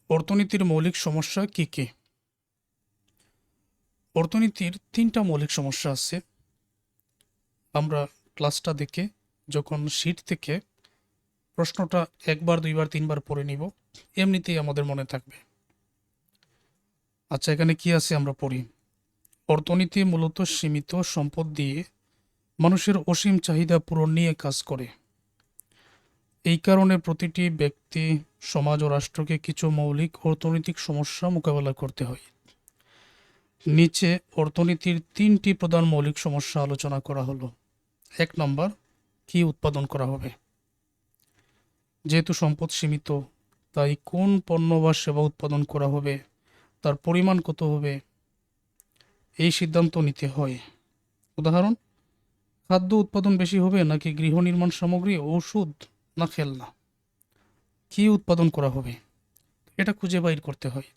অর্থনীতির মৌলিক সমস্যা কি কি? অর্থনীতির তিনটা মৌলিক সমস্যা আছে। আমরা ক্লাসটা দেখে যখন শিট থেকে প্রশ্নটা একবার দুইবার তিনবার পড়ে নিব, এমনিতেই আমাদের মনে থাকবে। আচ্ছা, এখানে কি আছে আমরা পড়ি। অর্থনীতি মূলত সীমিত সম্পদ দিয়ে মানুষের অসীম চাহিদা পূরণ নিয়ে কাজ করে। এই কারণে প্রতিটি ব্যক্তি, সমাজ ও রাষ্ট্রকে কিছু মৌলিক অর্থনৈতিক সমস্যা মোকাবেলা করতে হয়। নিচে অর্থনীতির তিনটি প্রধান মৌলিক সমস্যা আলোচনা করা হলো। 1 নম্বর, কি উৎপাদন করা হবে। যেহেতু সম্পদ সীমিত, তাই কোন পণ্য বা সেবা উৎপাদন করা হবে, তার পরিমাণ কত হবে, এই সিদ্ধান্ত নিতে হয়। উদাহরণ, খাদ্য উৎপাদন বেশি হবে নাকি গৃহ নির্মাণ সামগ্রী, ওষুধ না খেলনা। কি উৎপাদন করা হবে, এটা খুঁজে বাইর করতে হয়।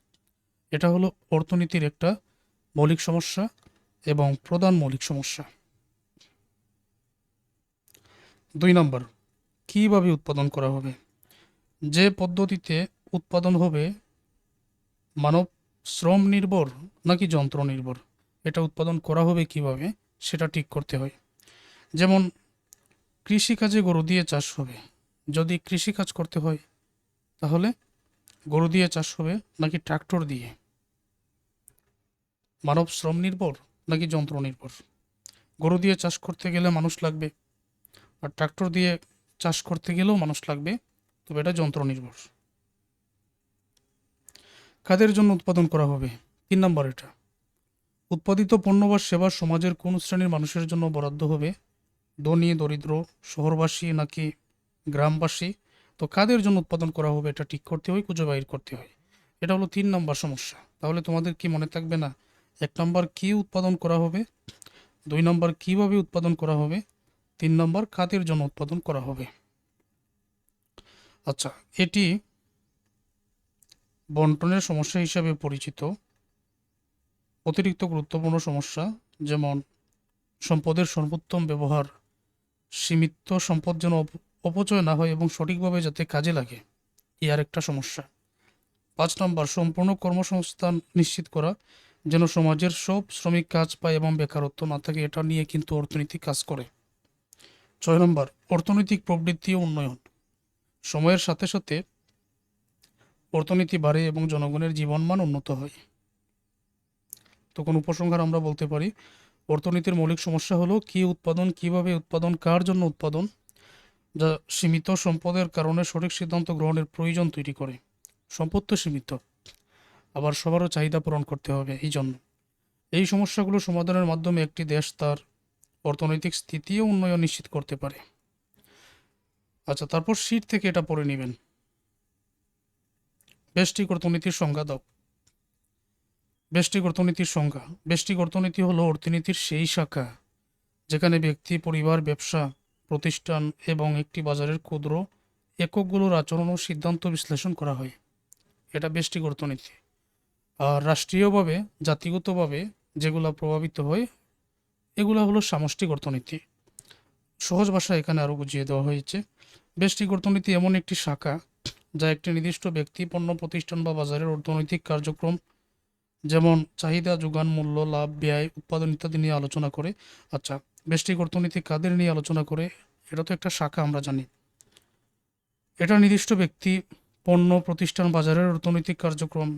এটা হলো অর্থনীতির একটা মৌলিক সমস্যা এবং প্রধান মৌলিক সমস্যা। 2 নম্বর, কিভাবে উৎপাদন করা হবে। যে পদ্ধতিতে উৎপাদন হবে, মানব শ্রম নির্ভর নাকি যন্ত্র নির্ভর, এটা উৎপাদন করা হবে কিভাবে সেটা ঠিক করতে হয়। যেমন কৃষিকাজে গরু দিয়ে চাষ হবে। যদি কৃষিকাজ করতে হয় তাহলে গরু দিয়ে চাষ হবে নাকি ট্রাক্টর দিয়ে। মানব শ্রম নির্ভর নাকি যন্ত্র নির্ভর। গরু দিয়ে চাষ করতে গেলে মানুষ লাগবে, আর ট্রাক্টর দিয়ে চাষ করতে গেলেও মানুষ লাগবে, তবে এটা যন্ত্র নির্ভর। কাদের জন্য উৎপাদন করা হবে। 3 নম্বর, এটা উৎপাদিত পণ্য বা সেবা সমাজের কোন শ্রেণীর মানুষের জন্য বরাদ্দ হবে, ধনী দরিদ্র, শহরবাসী নাকি গ্রামবাসী। তো কাদের জন্য উৎপাদন করা হবে এটা ঠিক করতে হয়, খুঁজে বাইর করতে হয়। এটা হলো 3 নম্বর সমস্যা। তাহলে তোমাদের কি মনে থাকবে না? 1 নম্বর, কি উৎপাদন করা হবে। 2 নম্বর, কিভাবে উৎপাদন করা হবে। 3 নম্বর, কাদের জন্য উৎপাদন করা হবে। আচ্ছা, এটি বন্টনের সমস্যা হিসাবে পরিচিত। অতিরিক্ত গুরুত্বপূর্ণ সমস্যা, যেমন সম্পদের সর্বোত্তম ব্যবহার, সীমিত সম্পদ যেন অপচয় না হয় এবং সঠিকভাবে যাতে কাজে লাগে, এই আরেকটা সমস্যা। 5 নম্বর, সম্পূর্ণ কর্মসংস্থান নিশ্চিত করা, যেন সমাজের সব শ্রমিক কাজ পায় এবং বেকারত্ব না থাকে, এটা নিয়ে কিন্তু অর্থনীতি কাজ করে। 6 নম্বর, অর্থনৈতিক প্রবৃদ্ধি ও উন্নয়ন। সময়ের সাথে সাথে অর্থনীতি বাড়ে এবং জনগণের জীবনমান উন্নত হয়। তখন উপসংহার আমরা বলতে পারি, অর্থনীতির মৌলিক সমস্যা হলো কি উৎপাদন, কিভাবে উৎপাদন, কার জন্য উৎপাদন, যা সীমিত সম্পদের কারণে সঠিক সিদ্ধান্ত গ্রহণের প্রয়োজন তৈরি করে। সম্পদ তো সীমিত, আবার সবারও চাহিদা পূরণ করতে হবে। এই জন্য এই সমস্যাগুলো সমাধানের মাধ্যমে একটি দেশ তার অর্থনৈতিক স্থিতি ও উন্নয়ন নিশ্চিত করতে পারে। আচ্ছা, তারপর শীট থেকে এটা পড়ে নেবেন। ব্যষ্টিক অর্থনীতির সংজ্ঞা দাও। ব্যষ্টিক অর্থনীতির সংজ্ঞা। ব্যষ্টিক অর্থনীতি হলো অর্থনীতির সেই শাখা যেখানে ব্যক্তি, পরিবার, ব্যবসা প্রতিষ্ঠান এবং একটি বাজারের ক্ষুদ্র এককগুলোর আচরণ ও সিদ্ধান্ত বিশ্লেষণ করা হয়। এটা ব্যষ্টিক অর্থনীতি। আর রাষ্ট্রীয়ভাবে, জাতিগতভাবে যেগুলা প্রভাবিত হয়, এগুলা হলো সামষ্টিক অর্থনীতি। সহজ ভাষায় এখানে আরও বুঝিয়ে দেওয়া হয়েছে। ব্যষ্টিক অর্থনীতি এমন একটি শাখা যা একটি নির্দিষ্ট ব্যক্তি, পণ্য, প্রতিষ্ঠান বা বাজারের অর্থনৈতিক কার্যক্রম, যেমন চাহিদা, যোগান, মূল্য, লাভ, ব্যয়, উৎপাদন ইত্যাদি নিয়ে আলোচনা করে। আচ্ছা, ব্যষ্টিক অর্থনীতি কাদের নিয়ে আলোচনা করে, এটা তো একটা শাখা আমরা জানি। এটা নির্দিষ্ট ব্যক্তি, পণ্য, প্রতিষ্ঠান, বাজারের অর্থনৈতিক কার্যক্রম,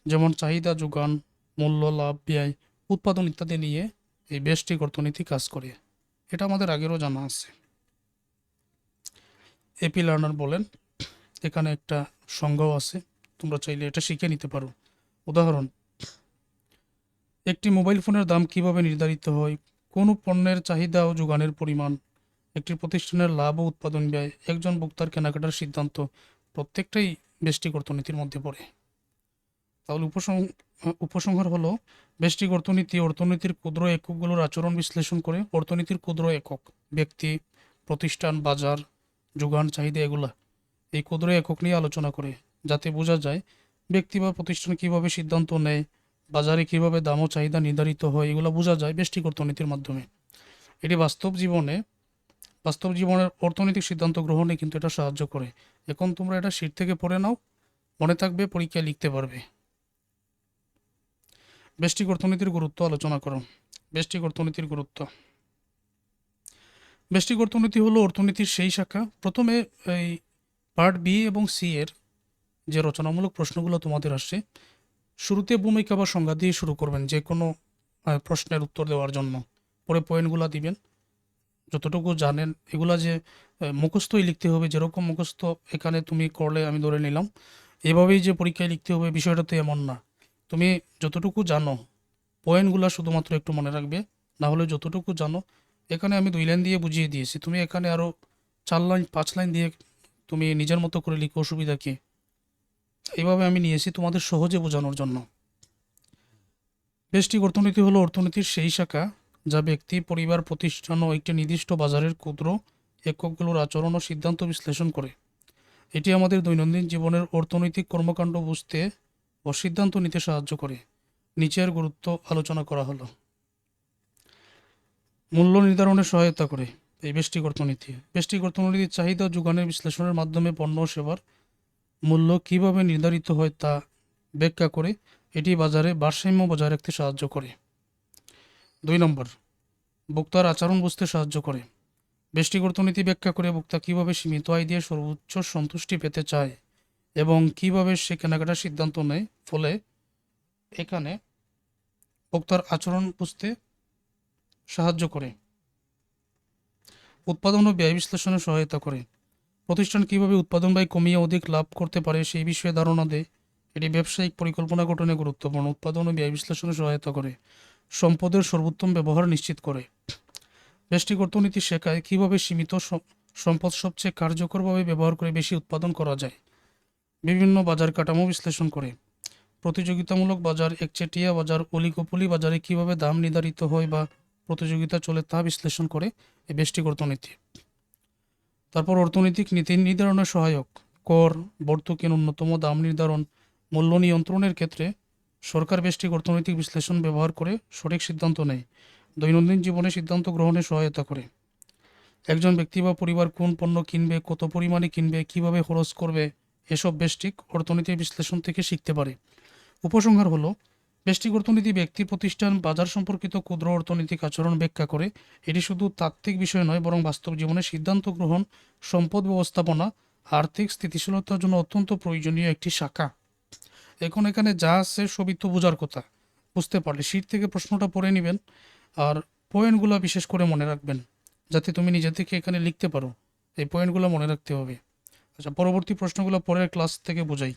যেমন চাহিদা, যোগান, মূল্য, লাভ, ব্যয়, উৎপাদন ইত্যাদি নিয়ে এই ব্যষ্টিক অর্থনীতি কাজ করে। এটা আমাদের আগেরও জানা আছে। এপি লার্নার বলেন, এখানে একটা সংজ্ঞাও আছে, তোমরা চাইলে এটা শিখে নিতে পারো। উদাহরণ, একটি মোবাইল ফোনের দাম কিভাবে নির্ধারিত হয়, কোন পণ্যের চাহিদা ও যোগানের পরিমাণ, একটি প্রতিষ্ঠানের লাভ ও উৎপাদন ব্যয়, একজন ভোক্তার কেনাকাটার সিদ্ধান্ত, প্রত্যেকটাই ব্যষ্টিক অর্থনীতির মধ্যে পড়ে। তাহলে উপসংহার হলো, ব্যষ্টিক অর্থনীতি অর্থনীতির ক্ষুদ্র এককগুলোর আচরণ বিশ্লেষণ করে। অর্থনীতির ক্ষুদ্র একক ব্যক্তি, প্রতিষ্ঠান, বাজার, যোগান, চাহিদা, এগুলা এই ক্ষুদ্র একক নিয়ে আলোচনা করে, যাতে বোঝা যায় ব্যক্তি বা প্রতিষ্ঠান কিভাবে সিদ্ধান্ত নেয়, বাজারে কিভাবে দাম ও চাহিদা নির্ধারিত হয়, এগুলো বোঝা যায় ব্যষ্টিক অর্থনীতির মাধ্যমে। এটি বাস্তব জীবনের অর্থনৈতিক সিদ্ধান্ত গ্রহণে কিন্তু এটা সাহায্য করে। এখন তোমরা এটা শীট থেকে পড়ে নাও, মনে থাকবে, পরীক্ষায় লিখতে পারবে। ব্যষ্টিক অর্থনীতির গুরুত্ব আলোচনা করো। ব্যষ্টিক অর্থনীতির গুরুত্ব। ব্যষ্টিক অর্থনীতি হলো অর্থনীতির সেই শাখা। প্রথমে এই পার্ট বি এবং সি এর যে রচনামূলক প্রশ্নগুলো তোমাদের আসছে, শুরুতে ভূমিকা বা সংজ্ঞা দিয়ে শুরু করবেন যে কোনো প্রশ্নের উত্তর দেওয়ার জন্য। পরে পয়েন্টগুলো দিবেন, যতটুকু জানেন এগুলা যে মুখস্থই লিখতে হবে, যেরকম মুখস্থ এখানে তুমি করলে আমি ধরে নিলাম এভাবেই যে পরীক্ষায় লিখতে হবে, বিষয়টা তো এমন না। তুমি যতটুকু জানো পয়েন্টগুলো শুধুমাত্র একটু মনে রাখবে, না হলে যতটুকু জানো এখানে আমি 2 লাইন দিয়ে বুঝিয়ে দিয়েছি, তুমি এখানে আরও 4 লাইন 5 লাইন দিয়ে তুমি নিজের মতো করে লিখো, অসুবিধা কি? এইভাবে আমি নিয়েছি তোমাদের সহজে বোঝানোর জন্য। ব্যষ্টিক অর্থনীতি হলো অর্থনীতির সেই শাখা যা ব্যক্তি, পরিবার, প্রতিষ্ঠান ও একটি নির্দিষ্ট বাজারের ক্ষুদ্র এককগুলোর আচরণ ও সিদ্ধান্ত বিশ্লেষণ করে। এটি আমাদের দৈনন্দিন জীবনের অর্থনৈতিক কর্মকাণ্ড বুঝতে ও সিদ্ধান্ত নিতে সাহায্য করে। নিচের গুরুত্ব আলোচনা করা হলো। মূল্য নির্ধারণে সহায়তা করে এই ব্যষ্টিক অর্থনীতি। ব্যষ্টিক অর্থনীতির চাহিদা ও যোগানের বিশ্লেষণের মাধ্যমে পণ্য ও সেবার মূল্য কীভাবে নির্ধারিত হয় তা ব্যাখ্যা করে এটি বাজারে ভারসাম্য বজায় রাখতে সাহায্য করে। 2 নম্বর, ভোক্তার আচরণ বুঝতে সাহায্য করে। ব্যষ্টিক অর্থনীতি ব্যাখ্যা করে ভোক্তা কীভাবে সীমিত আয় দিয়ে সর্বোচ্চ সন্তুষ্টি পেতে চায় এবং কীভাবে সে কেনাকাটার সিদ্ধান্ত নেয়। ফলে এখানে ভোক্তার আচরণ বুঝতে সাহায্য করে। উৎপাদন ও ব্যয় বিশ্লেষণে সহায়তা করে। প্রতিষ্ঠান কীভাবে উৎপাদন ব্যয় কমিয়ে অধিক লাভ করতে পারে সেই বিষয়ে ধারণা দেয়। এটি ব্যবসায়িক পরিকল্পনা গঠনে গুরুত্বপূর্ণ। উৎপাদন ও ব্যয় বিশ্লেষণে সহায়তা করে। সম্পদের সর্বোত্তম ব্যবহার নিশ্চিত করে। ব্যষ্টিক অর্থনীতি শেখায় কীভাবে সীমিত সম্পদ সবচেয়ে কার্যকরভাবে ব্যবহার করে বেশি উৎপাদন করা যায়। বিভিন্ন বাজার কাঠামো বিশ্লেষণ করে। প্রতিযোগিতামূলক বাজার, একচেটিয়া বাজার, অলিগোপলি বাজারে কীভাবে দাম নির্ধারিত হয় বা প্রতিযোগিতা চলে তা বিশ্লেষণ করে এই ব্যষ্টিক অর্থনীতি। তারপর অর্থনৈতিক নীতি নির্ধারণের সহায়ক। কর, ভর্তুকি, ন্যূনতম দাম নির্ধারণ, মূল্য নিয়ন্ত্রণের ক্ষেত্রে সরকার ব্যষ্টিক অর্থনৈতিক বিশ্লেষণ ব্যবহার করে সঠিক সিদ্ধান্ত নেয়। দৈনন্দিন জীবনে সিদ্ধান্ত গ্রহণে সহায়তা করে। একজন ব্যক্তি বা পরিবার কোন পণ্য কিনবে, কত পরিমাণে কিনবে, কিভাবে খরচ করবে, এসব ব্যষ্টিক অর্থনীতির বিশ্লেষণ থেকে শিখতে পারে। উপসংহার হলো, ব্যষ্টিক অর্থনীতি ব্যক্তি, প্রতিষ্ঠান, বাজার সম্পর্কিত ক্ষুদ্র অর্থনৈতিক আচরণ ব্যাখ্যা করে। এটি শুধু তাত্ত্বিক বিষয় নয়, বরং বাস্তব জীবনে সিদ্ধান্ত গ্রহণ, সম্পদ ব্যবস্থাপনা, আর্থিক স্থিতিশীলতার জন্য অত্যন্ত প্রয়োজনীয় একটি শাখা। এখন এখানে যা আছে সবই তো বোঝার কথা, বুঝতে পারলে শীট থেকে প্রশ্নটা পড়ে নেবেন আর পয়েন্টগুলো বিশেষ করে মনে রাখবেন যাতে তুমি নিজে থেকে এখানে লিখতে পারো। এই পয়েন্টগুলো মনে রাখতে হবে। আচ্ছা, পরবর্তী প্রশ্নগুলো পরের ক্লাস থেকে বোঝাই।